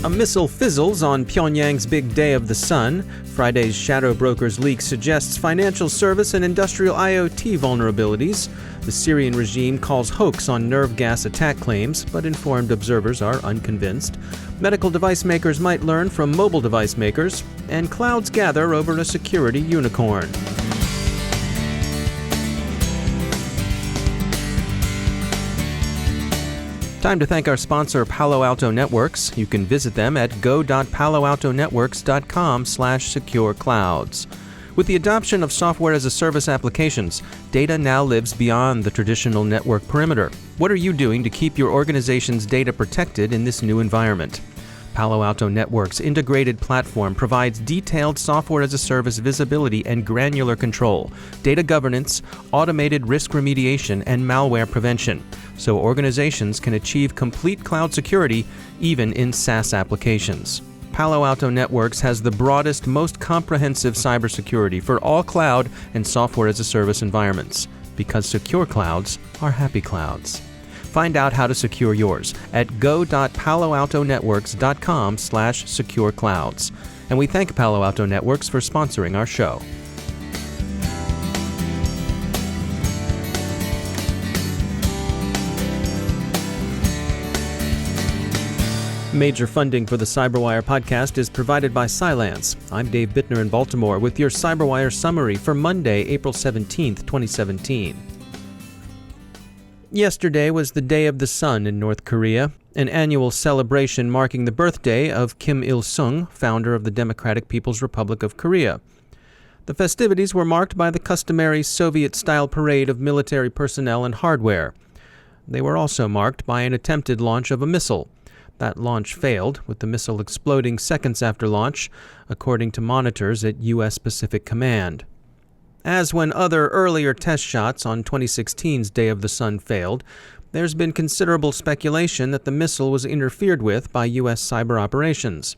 A missile fizzles on Pyongyang's big day of the sun. Friday's ShadowBrokers leak suggests financial service and industrial IoT vulnerabilities. The Syrian regime calls hoax on nerve gas attack claims, but informed observers are unconvinced. Medical device makers might learn from mobile device makers, and clouds gather over a security unicorn. Time to thank our sponsor, Palo Alto Networks. You can visit them at go.paloaltonetworks.com/secureclouds. With the adoption of software-as-a-service applications, data now lives beyond the traditional network perimeter. What are you doing to keep your organization's data protected in this new environment? Palo Alto Networks' integrated platform provides detailed software-as-a-service visibility and granular control, data governance, automated risk remediation, and malware prevention, so organizations can achieve complete cloud security even in SaaS applications. Palo Alto Networks has the broadest, most comprehensive cybersecurity for all cloud and software-as-a-service environments, because secure clouds are happy clouds. Find out how to secure yours at go.paloaltonetworks.com/secureclouds. And we thank Palo Alto Networks for sponsoring our show. Major funding for the CyberWire podcast is provided by Cylance. I'm Dave Bittner in Baltimore with your CyberWire summary for Monday, April 17th, 2017. Yesterday was the Day of the Sun in North Korea, an annual celebration marking the birthday of Kim Il-sung, founder of the Democratic People's Republic of Korea. The festivities were marked by the customary Soviet-style parade of military personnel and hardware. They were also marked by an attempted launch of a missile. That launch failed, with the missile exploding seconds after launch, according to monitors at U.S. Pacific Command. As when other earlier test shots on 2016's Day of the Sun failed, there's been considerable speculation that the missile was interfered with by U.S. cyber operations.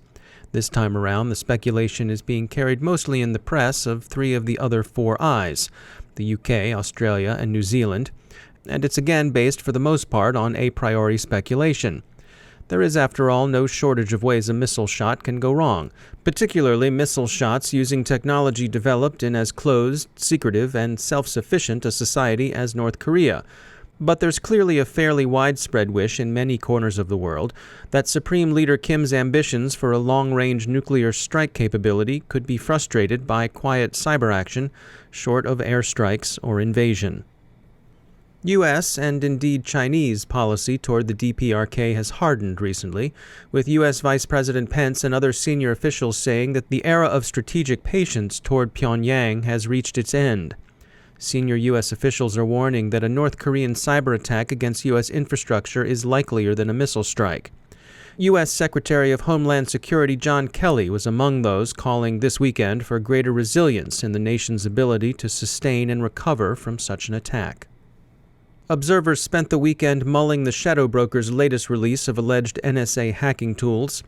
This time around, the speculation is being carried mostly in the press of three of the other four I's, the UK, Australia, and New Zealand, and it's again based for the most part on a priori speculation. There is, after all, no shortage of ways a missile shot can go wrong, particularly missile shots using technology developed in as closed, secretive, and self-sufficient a society as North Korea. But there's clearly a fairly widespread wish in many corners of the world that Supreme Leader Kim's ambitions for a long-range nuclear strike capability could be frustrated by quiet cyber action, short of airstrikes or invasion. U.S. and indeed Chinese policy toward the DPRK has hardened recently, with U.S. Vice President Pence and other senior officials saying that the era of strategic patience toward Pyongyang has reached its end. Senior U.S. officials are warning that a North Korean cyber attack against U.S. infrastructure is likelier than a missile strike. U.S. Secretary of Homeland Security John Kelly was among those calling this weekend for greater resilience in the nation's ability to sustain and recover from such an attack. Observers spent the weekend mulling the ShadowBrokers' latest release of alleged NSA hacking tools.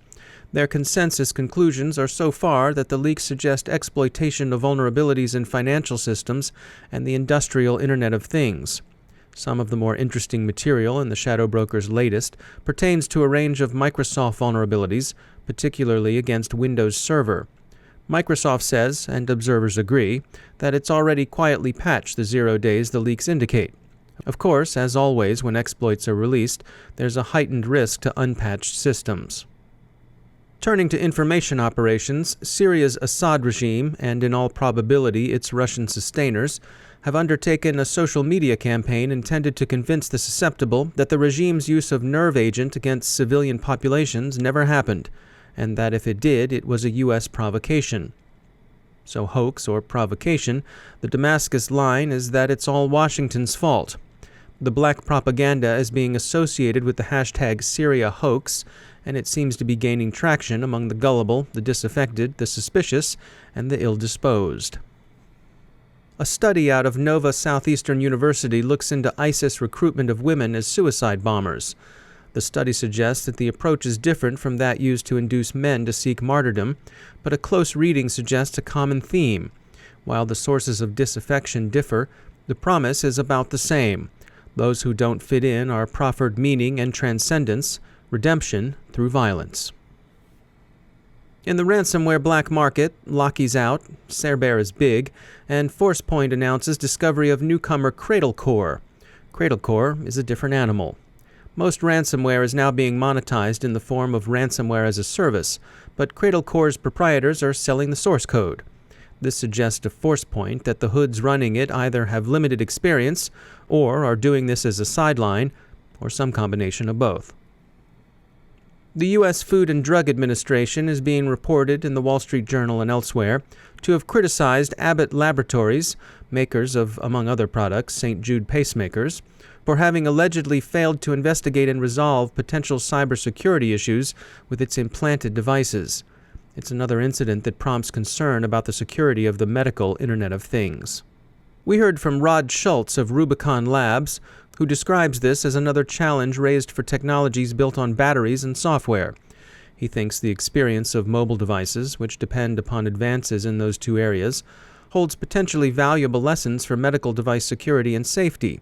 Their consensus conclusions are so far that the leaks suggest exploitation of vulnerabilities in financial systems and the industrial Internet of Things. Some of the more interesting material in the ShadowBrokers' latest pertains to a range of Microsoft vulnerabilities, particularly against Windows Server. Microsoft says, and observers agree, that it's already quietly patched the 0 days the leaks indicate. Of course, as always when exploits are released, there's a heightened risk to unpatched systems. Turning to information operations, Syria's Assad regime, and in all probability its Russian sustainers, have undertaken a social media campaign intended to convince the susceptible that the regime's use of nerve agent against civilian populations never happened, and that if it did, it was a U.S. provocation. So hoax or provocation, the Damascus line is that it's all Washington's fault. The black propaganda is being associated with the hashtag #SyriaHoax, and it seems to be gaining traction among the gullible, the disaffected, the suspicious, and the ill-disposed. A study out of Nova Southeastern University looks into ISIS recruitment of women as suicide bombers. The study suggests that the approach is different from that used to induce men to seek martyrdom, but a close reading suggests a common theme. While the sources of disaffection differ, the promise is about the same. Those who don't fit in are proffered meaning and transcendence, redemption through violence. In the ransomware black market, Lockie's out, Cerbear is big, and ForcePoint announces discovery of newcomer Cradlecore. Cradlecore is a different animal. Most ransomware is now being monetized in the form of ransomware as a service, but Cradlecore's proprietors are selling the source code. This suggests to ForcePoint that the hoods running it either have limited experience or are doing this as a sideline, or some combination of both. The U.S. Food and Drug Administration is being reported in the Wall Street Journal and elsewhere to have criticized Abbott Laboratories, makers of, among other products, St. Jude pacemakers, for having allegedly failed to investigate and resolve potential cybersecurity issues with its implanted devices. It's another incident that prompts concern about the security of the medical Internet of Things. We heard from Rod Schultz of Rubicon Labs, who describes this as another challenge raised for technologies built on batteries and software. He thinks the experience of mobile devices, which depend upon advances in those two areas, holds potentially valuable lessons for medical device security and safety.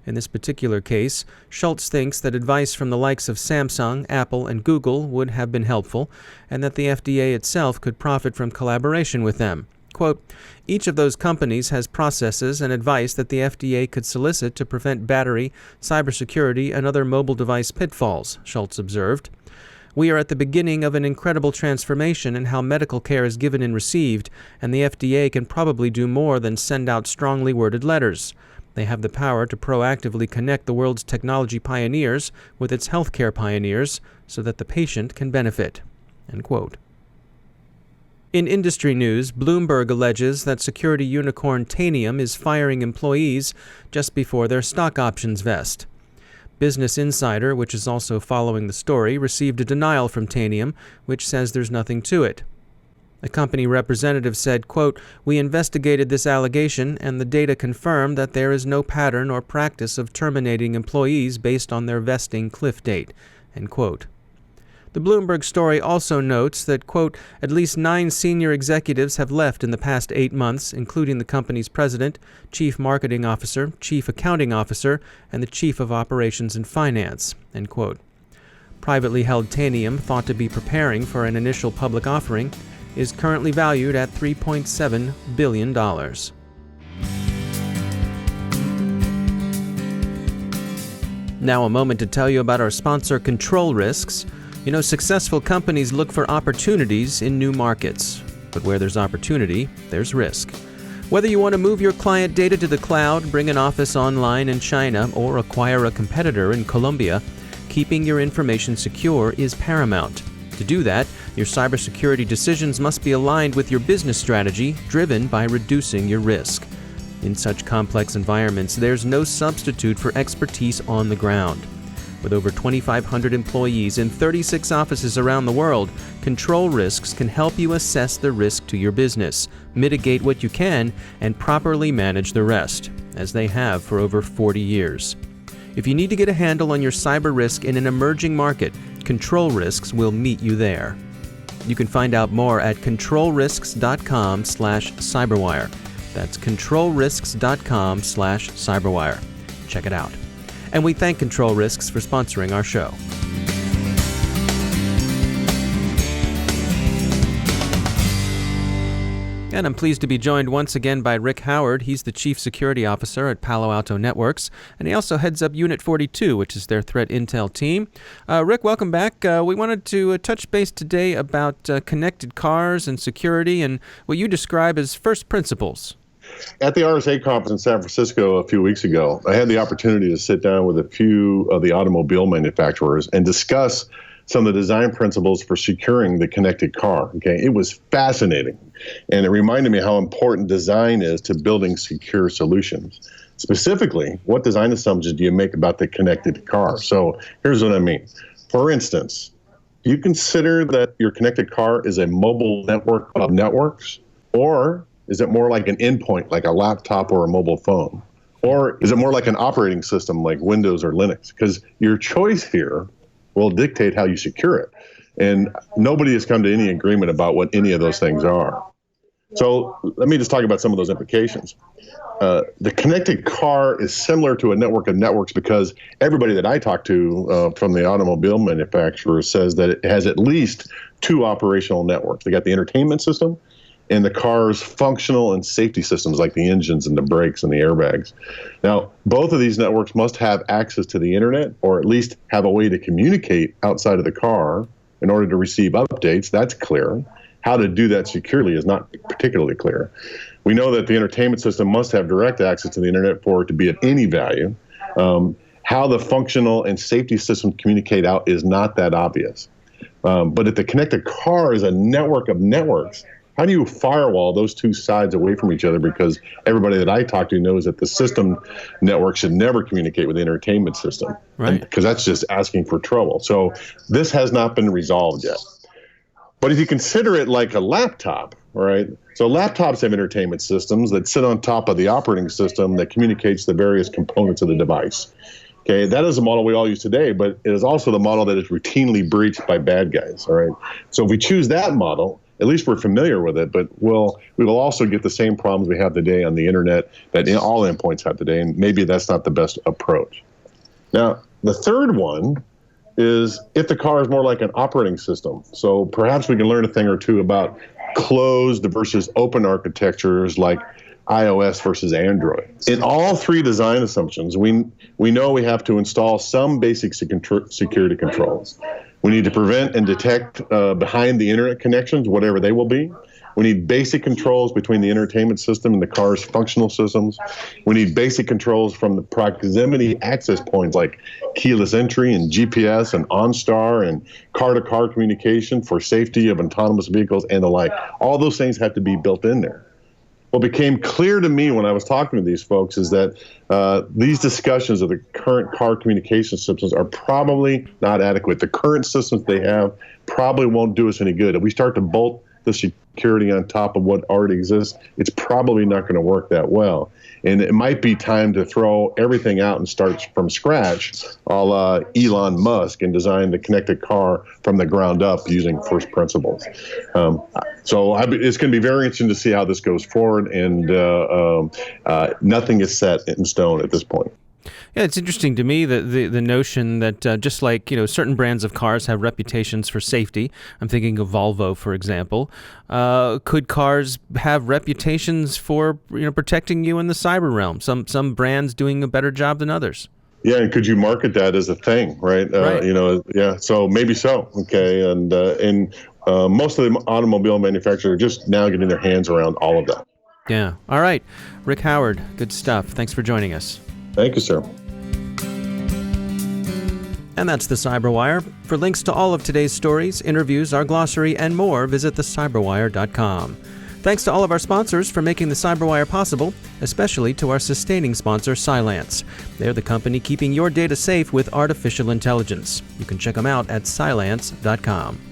In this particular case, Schultz thinks that advice from the likes of Samsung, Apple, and Google would have been helpful, and that the FDA itself could profit from collaboration with them. Quote, each of those companies has processes and advice that the FDA could solicit to prevent battery, cybersecurity, and other mobile device pitfalls, Schultz observed. We are at the beginning of an incredible transformation in how medical care is given and received, and the FDA can probably do more than send out strongly worded letters. They have the power to proactively connect the world's technology pioneers with its healthcare pioneers so that the patient can benefit. End quote. In industry news, Bloomberg alleges that security unicorn Tanium is firing employees just before their stock options vest. Business Insider, which is also following the story, received a denial from Tanium, which says there's nothing to it. A company representative said, quote, we investigated this allegation and the data confirmed that there is no pattern or practice of terminating employees based on their vesting cliff date, end quote. The Bloomberg story also notes that, quote, at least 9 senior executives have left in the past 8 months, including the company's president, chief marketing officer, chief accounting officer, and the chief of operations and finance, end quote. Privately held Tanium, thought to be preparing for an initial public offering, is currently valued at $3.7 billion. Now a moment to tell you about our sponsor, Control Risks. You know, successful companies look for opportunities in new markets. But where there's opportunity, there's risk. Whether you want to move your client data to the cloud, bring an office online in China, or acquire a competitor in Colombia, keeping your information secure is paramount. To do that, your cybersecurity decisions must be aligned with your business strategy, driven by reducing your risk. In such complex environments, there's no substitute for expertise on the ground. With over 2,500 employees in 36 offices around the world, Control Risks can help you assess the risk to your business, mitigate what you can, and properly manage the rest, as they have for over 40 years. If you need to get a handle on your cyber risk in an emerging market, Control Risks will meet you there. You can find out more at controlrisks.com/cyberwire. That's controlrisks.com/cyberwire. Check it out. And we thank Control Risks for sponsoring our show. And I'm pleased to be joined once again by Rick Howard. He's the Chief Security Officer at Palo Alto Networks, and he also heads up Unit 42, which is their threat intel team. Rick, welcome back. We wanted to touch base today about connected cars and security and what you describe as first principles. At the RSA conference in San Francisco a few weeks ago, I had the opportunity to sit down with a few of the automobile manufacturers and discuss some of the design principles for securing the connected car. Okay, it was fascinating, and it reminded me how important design is to building secure solutions. Specifically, what design assumptions do you make about the connected car? So here's what I mean. For instance, do you consider that your connected car is a mobile network of networks, or is it more like an endpoint, like a laptop or a mobile phone? Or is it more like an operating system like Windows or Linux? Because your choice here will dictate how you secure it. And nobody has come to any agreement about what any of those things are. So let me just talk about some of those implications. The connected car is similar to a network of networks because everybody that I talk to from the automobile manufacturer says that it has at least two operational networks. They got the entertainment system and the car's functional and safety systems like the engines and the brakes and the airbags. Now, both of these networks must have access to the internet or at least have a way to communicate outside of the car in order to receive updates. That's clear. How to do that securely is not particularly clear. We know that the entertainment system must have direct access to the internet for it to be of any value. How the functional and safety systems communicate out is not that obvious. But if the connected car is a network of networks, how do you firewall those two sides away from each other? Because everybody that I talk to knows that the system network should never communicate with the entertainment system, right? Because that's just asking for trouble. So this has not been resolved yet. But if you consider it like a laptop, right? So laptops have entertainment systems that sit on top of the operating system that communicates the various components of the device. Okay, that is a model we all use today, but it is also the model that is routinely breached by bad guys, all right? So if we choose that model, at least we're familiar with it, but we will also get the same problems we have today on the internet that all endpoints have today, and maybe that's not the best approach. Now, the third one is if the car is more like an operating system. So perhaps we can learn a thing or two about closed versus open architectures like iOS versus Android. In all three design assumptions, we know we have to install some basic security controls. We need to prevent and detect behind the internet connections, whatever they will be. We need basic controls between the entertainment system and the car's functional systems. We need basic controls from the proximity access points like keyless entry and GPS and OnStar and car-to-car communication for safety of autonomous vehicles and the like. All those things have to be built in there. What became clear to me when I was talking to these folks is that these discussions of the current car communication systems are probably not adequate. The current systems they have probably won't do us any good. If we start to bolt the security on top of what already exists, it's probably not going to work that well. And it might be time to throw everything out and start from scratch, a la Elon Musk, and design the connected car from the ground up using first principles. So it's going to be very interesting to see how this goes forward, and nothing is set in stone at this point. Yeah, it's interesting to me that the notion that just like, certain brands of cars have reputations for safety. I'm thinking of Volvo, for example. Could cars have reputations for protecting you in the cyber realm? Some brands doing a better job than others. Yeah, and could you market that as a thing, right? Right. Yeah. So maybe so. Okay, and most of the automobile manufacturers are just now getting their hands around all of that. Yeah. All right, Rick Howard, good stuff. Thanks for joining us. Thank you, sir. And that's the CyberWire. For links to all of today's stories, interviews, our glossary, and more, visit thecyberwire.com. Thanks to all of our sponsors for making the CyberWire possible, especially to our sustaining sponsor, Cylance. They're the company keeping your data safe with artificial intelligence. You can check them out at cylance.com.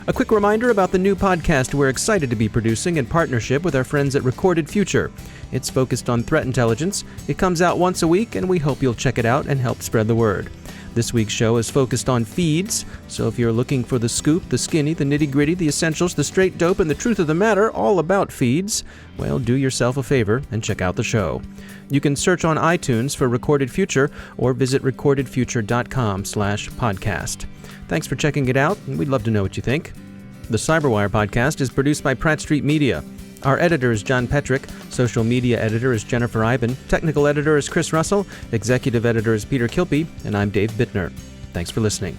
A quick reminder about the new podcast we're excited to be producing in partnership with our friends at Recorded Future. It's focused on threat intelligence. It comes out once a week, and we hope you'll check it out and help spread the word. This week's show is focused on feeds, so if you're looking for the scoop, the skinny, the nitty-gritty, the essentials, the straight dope, and the truth of the matter all about feeds, well, do yourself a favor and check out the show. You can search on iTunes for Recorded Future or visit recordedfuture.com/podcast. Thanks for checking it out, and we'd love to know what you think. The CyberWire podcast is produced by Pratt Street Media. Our editor is John Petrick, social media editor is Jennifer Iben, technical editor is Chris Russell, executive editor is Peter Kilpie, and I'm Dave Bittner. Thanks for listening.